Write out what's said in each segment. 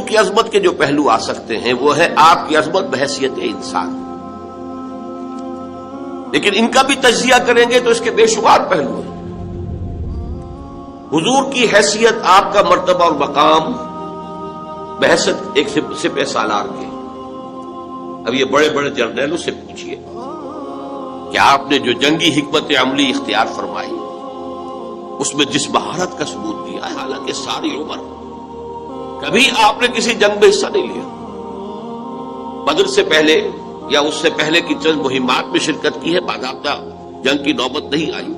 حضور کی عظمت کے جو پہلو آ سکتے ہیں وہ ہے آپ کی عظمت بحیثیت انسان، لیکن ان کا بھی تجزیہ کریں گے تو اس کے بے شمار پہلو ہیں۔ حضور کی حیثیت، آپ کا مرتبہ اور مقام بحیثیت ایک سپہ سالار کے۔ اب یہ بڑے بڑے جرنیلوں سے پوچھئے کہ آپ نے جو جنگی حکمت عملی اختیار فرمائی اس میں جس مہارت کا ثبوت دیا ہے، حالانکہ ساری عمر کبھی آپ نے کسی جنگ میں حصہ نہیں لیا، بدر سے پہلے یا اس سے پہلے کی چند مہمات میں شرکت کی ہے، باضابطہ جنگ کی نوبت نہیں آئی،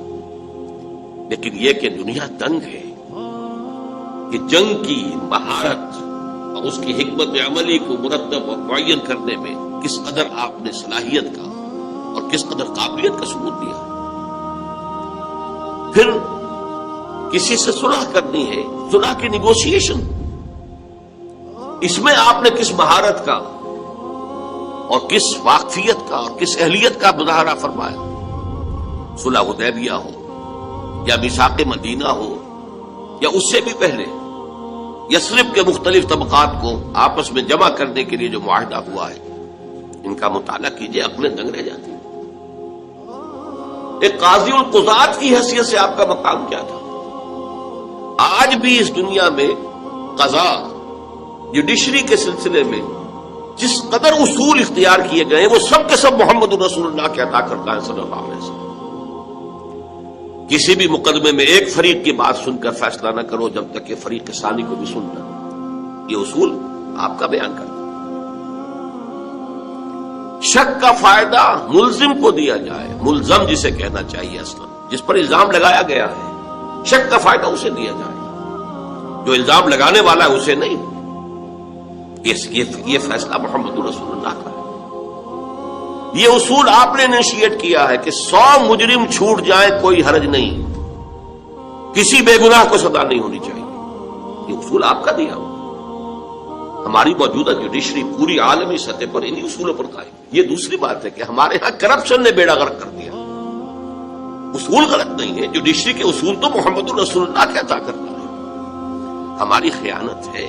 لیکن یہ کہ دنیا تنگ ہے کہ جنگ کی مہارت اور اس کی حکمت عملی کو مرتب اور معین کرنے میں کس قدر آپ نے صلاحیت کا اور کس قدر قابلیت کا ثبوت دیا۔ پھر کسی سے صلح کرنی ہے، صلح کی نیگوشیشن، اس میں آپ نے کس مہارت کا اور کس واقفیت کا اور کس اہلیت کا مظاہرہ فرمایا۔ صلح حدیبیہ ہو یا میثاق مدینہ ہو یا اس سے بھی پہلے یثرب کے مختلف طبقات کو آپس میں جمع کرنے کے لیے جو معاہدہ ہوا ہے، ان کا مطالعہ کیجئے، عقلیں دنگ رہ جاتی ہیں۔ ایک قاضی القضات کی حیثیت سے آپ کا مقام کیا تھا؟ آج بھی اس دنیا میں قضاء جوڈیشری کے سلسلے میں جس قدر اصول اختیار کیے گئے ہیں وہ سب کے سب محمد رسول اللہ کے عطا کرتا ہے صلی اللہ علیہ وسلم۔ کسی بھی مقدمے میں ایک فریق کی بات سن کر فیصلہ نہ کرو جب تک کہ فریق ثانی کو بھی سننا، یہ اصول آپ کا بیان کرتا ہے۔ شک کا فائدہ ملزم کو دیا جائے، ملزم جسے کہنا چاہیے اصلا، جس پر الزام لگایا گیا ہے، شک کا فائدہ اسے دیا جائے، جو الزام لگانے والا ہے اسے نہیں۔ یہ فیصلہ محمد رسول اللہ کا ہے۔ یہ اصول آپ نے انیشیٹ کیا ہے کہ 100 مجرم چھوٹ جائیں کوئی حرج نہیں، کسی بے گناہ کو سزا نہیں ہونی چاہیے، یہ اصول آپ کا دیا ہوا۔ ہماری موجودہ جوڈیشری پوری عالمی سطح پر انہی اصولوں پر قائم۔ یہ دوسری بات ہے کہ ہمارے ہاں کرپشن نے بیڑا غرق کر دیا۔ اصول غلط نہیں ہے، جوڈیشری کے اصول تو محمد رسول اللہ کے عطا کرتا ہے۔ ہماری خیانت ہے،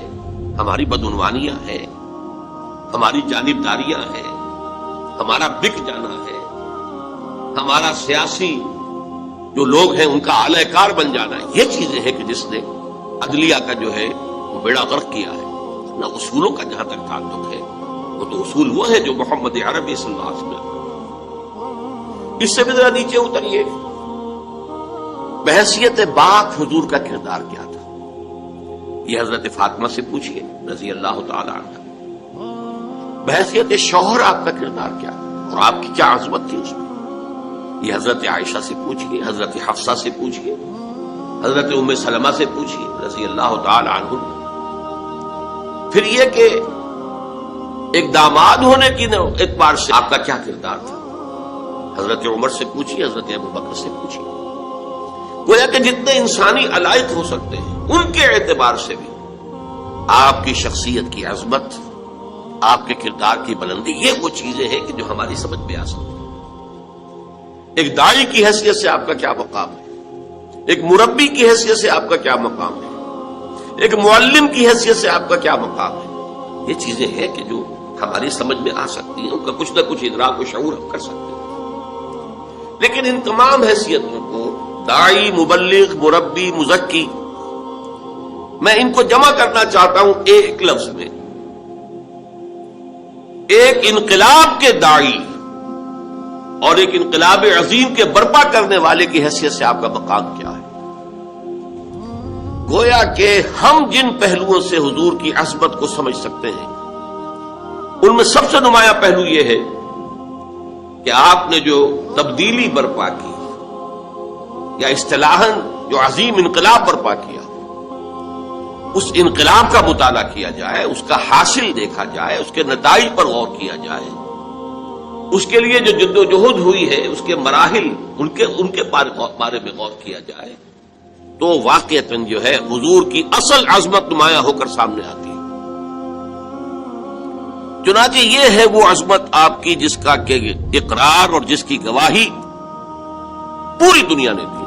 ہماری بدعنوانیاں ہیں، ہماری جانبداریاں ہیں، ہمارا بک جانا ہے، ہمارا سیاسی جو لوگ ہیں ان کا اعلی کار بن جانا ہے، یہ چیزیں ہیں کہ جس نے عدلیہ کا جو ہے وہ بیڑا غرق کیا ہے۔ نہ اصولوں کا جہاں تک تعلق ہے، وہ تو اصول وہ ہے جو محمد عربی صلی اللہ علیہ وسلم۔ اس سے بھی ذرا نیچے اتریے، بحیثیت باپ حضور کا کردار کیا تھا؟ یہ حضرت فاطمہ سے پوچھئے رضی اللہ تعالی عنہ۔ بحیثیت شوہر آپ کا کردار کیا اور آپ کی کیا عظمت تھی اس میں؟ یہ حضرت عائشہ سے پوچھئے، حضرت حفصہ سے پوچھئے، حضرت ام سلمہ سے پوچھئے رضی اللہ تعالی عنہ۔ پھر یہ کہ ایک داماد ہونے کی اعتبار سے آپ کا کیا کردار تھا؟ حضرت عمر سے پوچھئے، حضرت ابوبکر سے پوچھئے۔ گویا کہ جتنے انسانی علائق ہو سکتے ہیں ان کے اعتبار سے بھی آپ کی شخصیت کی عظمت، آپ کے کردار کی بلندی، یہ وہ چیزیں ہیں کہ جو ہماری سمجھ میں آ سکتی ہیں۔ ایک داعی کی حیثیت سے آپ کا کیا مقام ہے، ایک مربی کی حیثیت سے آپ کا کیا مقام ہے، ایک معلم کی حیثیت سے آپ کا کیا مقام ہے، یہ چیزیں ہیں کہ جو ہماری سمجھ میں آ سکتی ہیں، ان کا کچھ نہ کچھ ادراک و شعور ہم کر سکتے ہیں۔ لیکن ان تمام حیثیتوں کو داعی، مبلغ، مربی، مزکی، میں ان کو جمع کرنا چاہتا ہوں ایک لفظ میں، ایک انقلاب کے داعی اور ایک انقلاب عظیم کے برپا کرنے والے کی حیثیت سے آپ کا مقام کیا ہے۔ گویا کہ ہم جن پہلوؤں سے حضور کی عظمت کو سمجھ سکتے ہیں ان میں سب سے نمایاں پہلو یہ ہے کہ آپ نے جو تبدیلی برپا کی یا اصطلاحاً جو عظیم انقلاب برپا کیا، اس انقلاب کا مطالعہ کیا جائے، اس کا حاصل دیکھا جائے، اس کے نتائج پر غور کیا جائے، اس کے لیے جو جد و جہد ہوئی ہے اس کے مراحل، ان کے بارے میں غور کیا جائے، تو واقعتاً جو ہے حضور کی اصل عظمت نمایاں ہو کر سامنے آتی ہے۔ چنانچہ یہ ہے وہ عظمت آپ کی جس کا کہ اقرار اور جس کی گواہی پوری دنیا نے دی۔